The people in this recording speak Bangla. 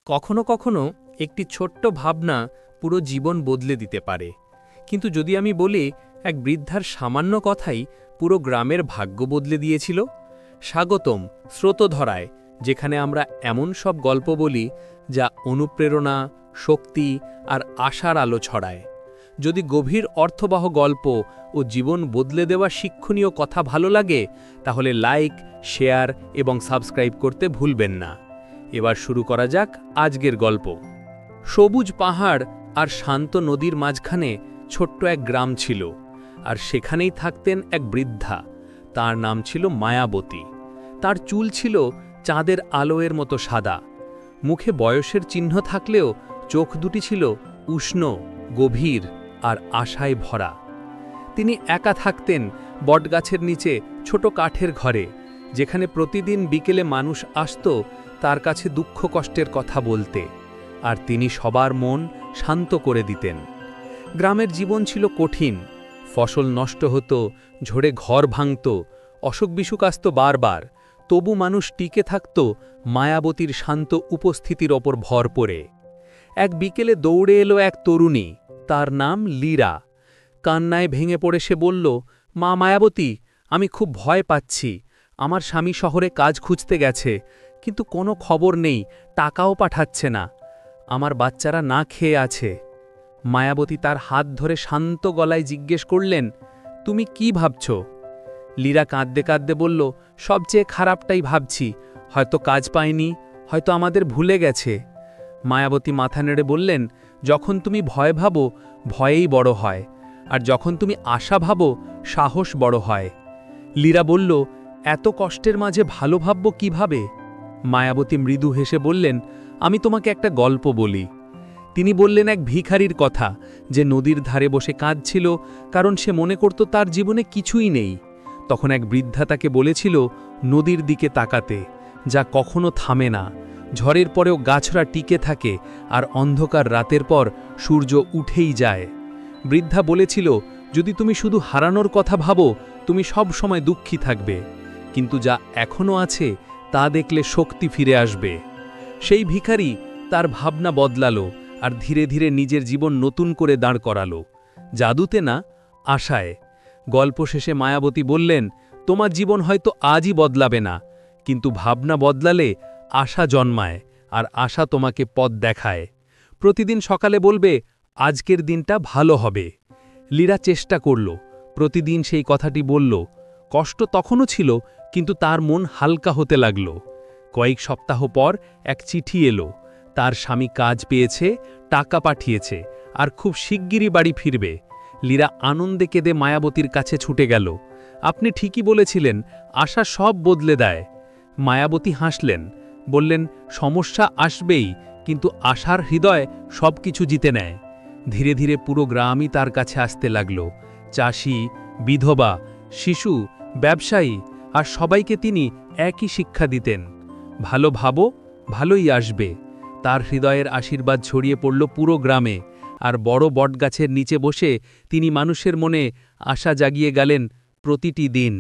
কখনো কখনো একটি ছোট্ট ভাবনা পুরো জীবন বদলে দিতে পারে। কিন্তু যদি আমি বলি এক বৃদ্ধার সামান্য কথাই পুরো গ্রামের ভাগ্য বদলে দিয়েছিল। স্বাগতম স্রোতধরায়, যেখানে আমরা এমন সব গল্প বলি যা অনুপ্রেরণা, শক্তি আর আশার আলো ছড়ায়। যদি গভীর অর্থবহ গল্প ও জীবন বদলে দেওয়া শিক্ষণীয় কথা ভালো লাগে, তাহলে লাইক, শেয়ার এবং সাবস্ক্রাইব করতে ভুলবেন না। এবার শুরু করা যাক আজকের গল্প। সবুজ পাহাড় আর শান্ত নদীর মাঝখানে ছোট্ট এক গ্রাম ছিল, আর সেখানেই থাকতেন এক বৃদ্ধা। তার নাম ছিল মায়াবতী। তার চুল ছিল চাঁদের আলোয়ের মতো সাদা। মুখে বয়সের চিহ্ন থাকলেও চোখ দুটি ছিল উষ্ণ, গভীর আর আশায় ভরা। তিনি একা থাকতেন বটগাছের নিচে ছোট কাঠের ঘরে, যেখানে প্রতিদিন বিকেলে মানুষ আসত তার কাছে দুঃখ কষ্টের কথা বলতে, আর তিনি সবার মন শান্ত করে দিতেন। গ্রামের জীবন ছিল কঠিন। ফসল নষ্ট হতো, ঝড়ে ঘর ভাঙত, অসুখ বিসুখ আসত বারবার। তবু মানুষ টিকে থাকত মায়াবতীর শান্ত উপস্থিতির ওপর ভর পড়ে। এক বিকেলে দৌড়ে এলো এক তরুণী, তার নাম লীরা। কান্নায় ভেঙে পড়ে সে বলল, মা মায়াবতী, আমি খুব ভয় পাচ্ছি। আমার স্বামী শহরে কাজ খুঁজতে গেছে, কিন্তু কোনো খবর নেই, টাকাও পাঠাচ্ছে না। আমার বাচ্চারা না খেয়ে আছে। মায়াবতী তার হাত ধরে শান্ত গলায় জিজ্ঞেস করলেন, তুমি কি ভাবছ? লীরা কাঁদতে কাঁদতে বলল, সবচেয়ে খারাপটাই ভাবছি। হয়তো কাজ পায়নি, হয়তো আমাদের ভুলে গেছে। মায়াবতী মাথা নেড়ে বললেন, যখন তুমি ভয় ভাবো, ভয়েই বড় হয়, আর যখন তুমি আশা ভাবো, সাহস বড় হয়। লীরা বলল, এত কষ্টের মাঝে ভালো ভাবব কিভাবে? মায়াবতী মৃদু হেসে বললেন, আমি তোমাকে একটা গল্প বলি। তিনি বললেন এক ভিখারির কথা, যে নদীর ধারে বসে কাঁদছিল, কারণ সে মনে করত তার জীবনে কিছুই নেই। তখন এক বৃদ্ধা তাকে বলেছিল নদীর দিকে তাকাতে, যা কখনো থামে না। ঝড়ের পরেও গাছরা টিকে থাকে, আর অন্ধকার রাতের পর সূর্য উঠেই যায়। বৃদ্ধা বলেছিল, যদি তুমি শুধু হারানোর কথা ভাবো, তুমি সব সময় দুঃখী থাকবে, কিন্তু যা এখনও আছে তা দেখলে শক্তি ফিরে আসবে। সেই ভিখারি তার ভাবনা বদলালো, আর ধীরে ধীরে নিজের জীবন নতুন করে দাঁড় করালো। জাদুতে না, আশায়। গল্প শেষে মায়াবতী বললেন, তোমার জীবন হয়তো আজই বদলাবে না, কিন্তু ভাবনা বদলালে আশা জন্মায়, আর আশা তোমাকে পথ দেখায়। প্রতিদিন সকালে বলবে, আজকের দিনটা ভালো হবে। লীরা চেষ্টা করল, প্রতিদিন সেই কথাটি বলল। কষ্ট তখনও ছিল, কিন্তু তার মন হালকা হতে লাগল। কয়েক সপ্তাহ পর এক চিঠি এলো। তার স্বামী কাজ পেয়েছে, টাকা পাঠিয়েছে, আর খুব শিগগিরই বাড়ি ফিরবে। লীরা আনন্দে কেঁদে মায়াবতীর কাছে ছুটে গেল। আপনি ঠিকই বলেছিলেন, আশা সব বদলে দেয়। মায়াবতী হাসলেন, বললেন, সমস্যা আসবেই, কিন্তু আশার হৃদয় সব কিছু জিতে নেয়। ধীরে ধীরে পুরো গ্রামই তার কাছে আসতে লাগল। চাষি, বিধবা, শিশু, ব্যবসায়ী, আর সবাইকে তিনি একই শিক্ষা দিতেন, ভালো ভাবো, ভালোই আসবে। তার হৃদয়ের আশীর্বাদ ছড়িয়ে পড়ল পুরো গ্রামে, আর বড় বটগাছের নিচে বসে তিনি মানুষের মনে আশা জাগিয়ে গেলেন প্রতিটি দিন।